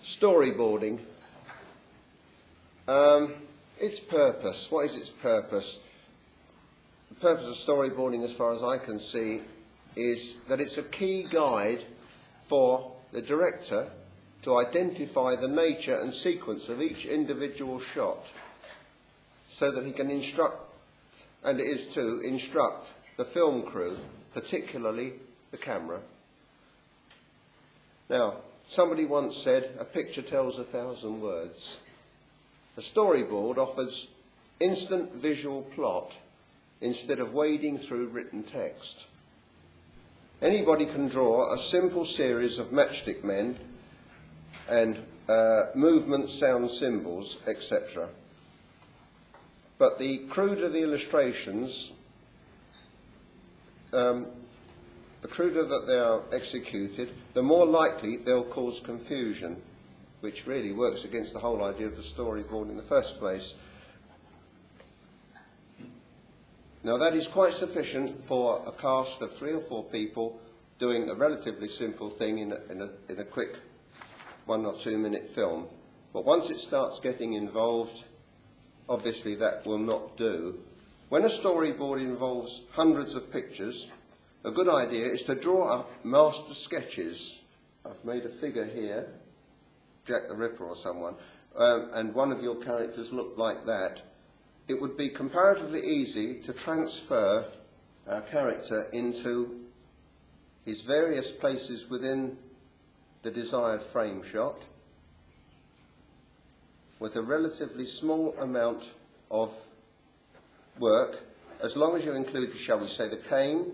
Storyboarding. Its purpose. What is its purpose? The purpose of storyboarding, as far as I can see, is that it's a key guide for the director to identify the nature and sequence of each individual shot, so that he can instruct, and it is to instruct, the film crew, particularly the camera. Now, somebody once said, a picture tells 1,000 words. A storyboard offers instant visual plot instead of wading through written text. Anybody can draw a simple series of matchstick men and movement, sound symbols, etc. But the cruder the illustrations, the cruder that they are executed, the more likely they'll cause confusion, which really works against the whole idea of the storyboard in the first place. Now that is quite sufficient for a cast of 3 or 4 people doing a relatively simple thing in a quick 1 or 2 minute film. But once it starts getting involved, obviously that will not do. When a storyboard involves hundreds of pictures, a good idea is to draw up master sketches. I've made a figure here, Jack the Ripper or someone, and one of your characters looked like that. It would be comparatively easy to transfer our character into his various places within the desired frame shot with a relatively small amount of work, as long as you include, shall we say, the cane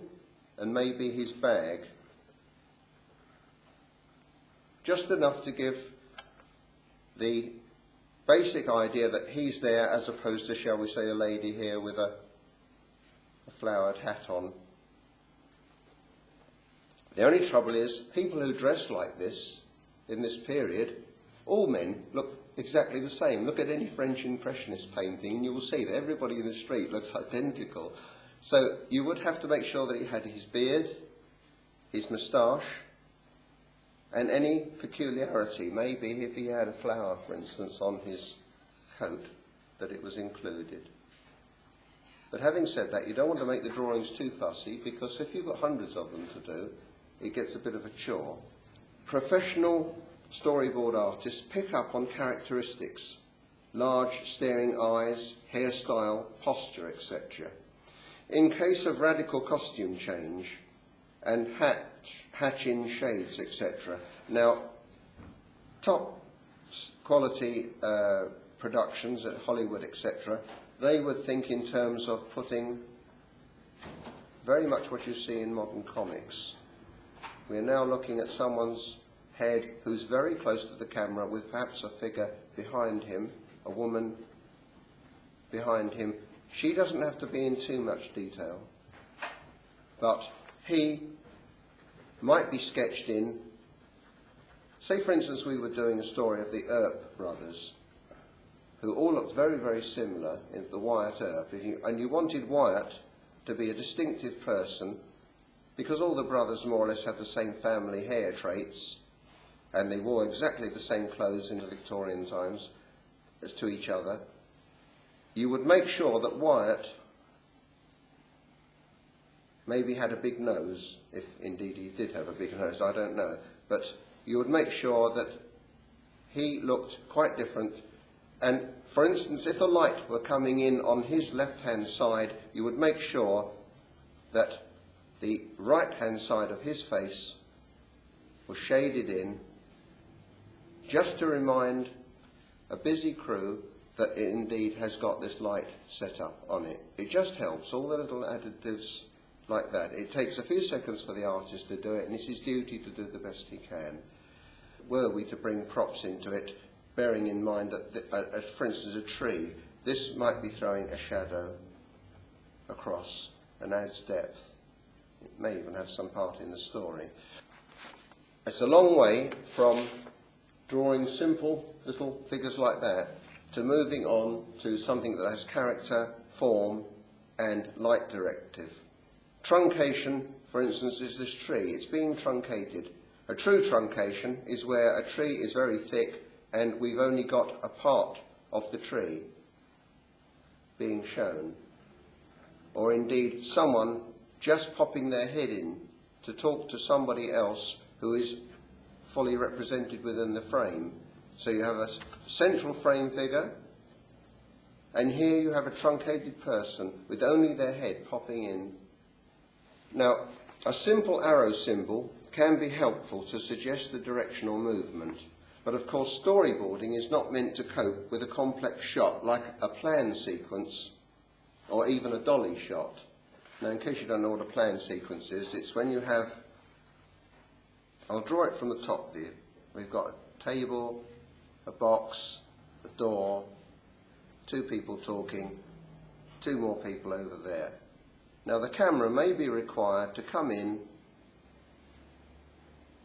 and maybe his bag. Just enough to give the basic idea that he's there, as opposed to, shall we say, a lady here with a flowered hat on. The only trouble is, people who dress like this in this period, all men look exactly the same. Look at any French Impressionist painting and you will see that everybody in the street looks identical. So you would have to make sure that he had his beard, his moustache, and any peculiarity, maybe if he had a flower, for instance, on his coat, that it was included. But having said that, you don't want to make the drawings too fussy, because if you've got hundreds of them to do, it gets a bit of a chore. Professional storyboard artists pick up on characteristics: large staring eyes, hairstyle, posture, etc. In case of radical costume change and hatch-in shades, etc. Now, top quality productions at Hollywood, etc., they would think in terms of putting very much what you see in modern comics. We are now looking at someone's head who's very close to the camera, with perhaps a figure behind him, a woman behind him. She doesn't have to be in too much detail, but he might be sketched in. Say, for instance, we were doing a story of the Earp brothers, who all looked very, very similar in the Wyatt Earp, and you wanted Wyatt to be a distinctive person, because all the brothers more or less had the same family hair traits, and they wore exactly the same clothes in the Victorian times as to each other. You would make sure that Wyatt maybe had a big nose, if indeed he did have a big nose, I don't know. But you would make sure that he looked quite different. And, for instance, if the light were coming in on his left-hand side, you would make sure that the right-hand side of his face was shaded in, just to remind a busy crew that it indeed has got this light set up on it. It just helps, all the little additives like that. It takes a few seconds for the artist to do it, and it's his duty to do the best he can. Were we to bring props into it, bearing in mind that, for instance, a tree, this might be throwing a shadow across and adds depth. It may even have some part in the story. It's a long way from drawing simple little figures like that to moving on to something that has character, form, and light directive. Truncation, for instance, is this tree. It's being truncated. A true truncation is where a tree is very thick and we've only got a part of the tree being shown. Or indeed someone just popping their head in to talk to somebody else who is fully represented within the frame. So you have a central frame figure, and here you have a truncated person with only their head popping in. Now, a simple arrow symbol can be helpful to suggest the directional movement, but of course storyboarding is not meant to cope with a complex shot like a plan sequence or even a dolly shot. Now, in case you don't know what a plan sequence is, it's when you have, I'll draw it from the top view. We've got a table, a box, a door, two people talking, two more people over there. Now the camera may be required to come in,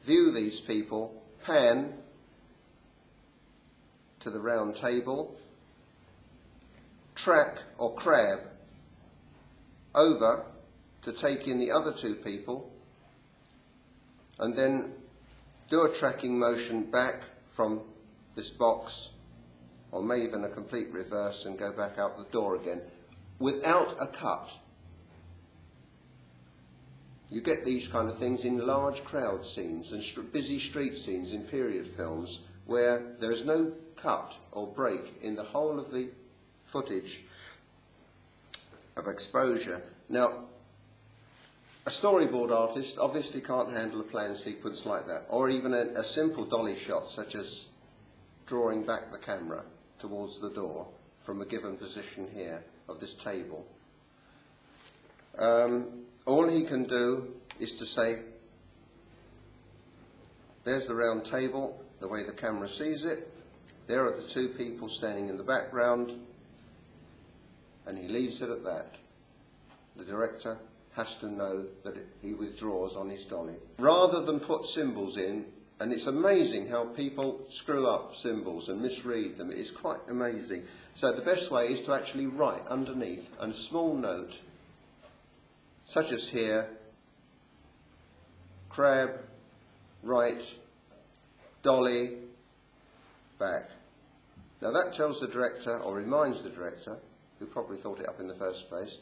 view these people, pan to the round table, track or crab over to take in the other two people, and then do a tracking motion back from this box, or maybe even a complete reverse and go back out the door again, without a cut. You get these kind of things in large crowd scenes and busy street scenes in period films where there is no cut or break in the whole of the footage of exposure. Now, a storyboard artist obviously can't handle a plan sequence like that, or even a simple dolly shot such as drawing back the camera towards the door from a given position here of this table. All he can do is to say, there's the round table, the way the camera sees it, there are the two people standing in the background, and he leaves it at that. The director has to know that he withdraws on his dolly. Rather than put symbols in, and it's amazing how people screw up symbols and misread them, it's quite amazing. So the best way is to actually write underneath a small note, such as here, crab, right, dolly, back. Now that tells the director, or reminds the director, who probably thought it up in the first place,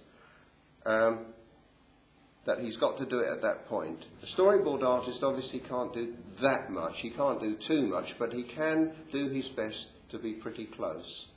that he's got to do it at that point. The storyboard artist obviously can't do that much, he can't do too much, but he can do his best to be pretty close.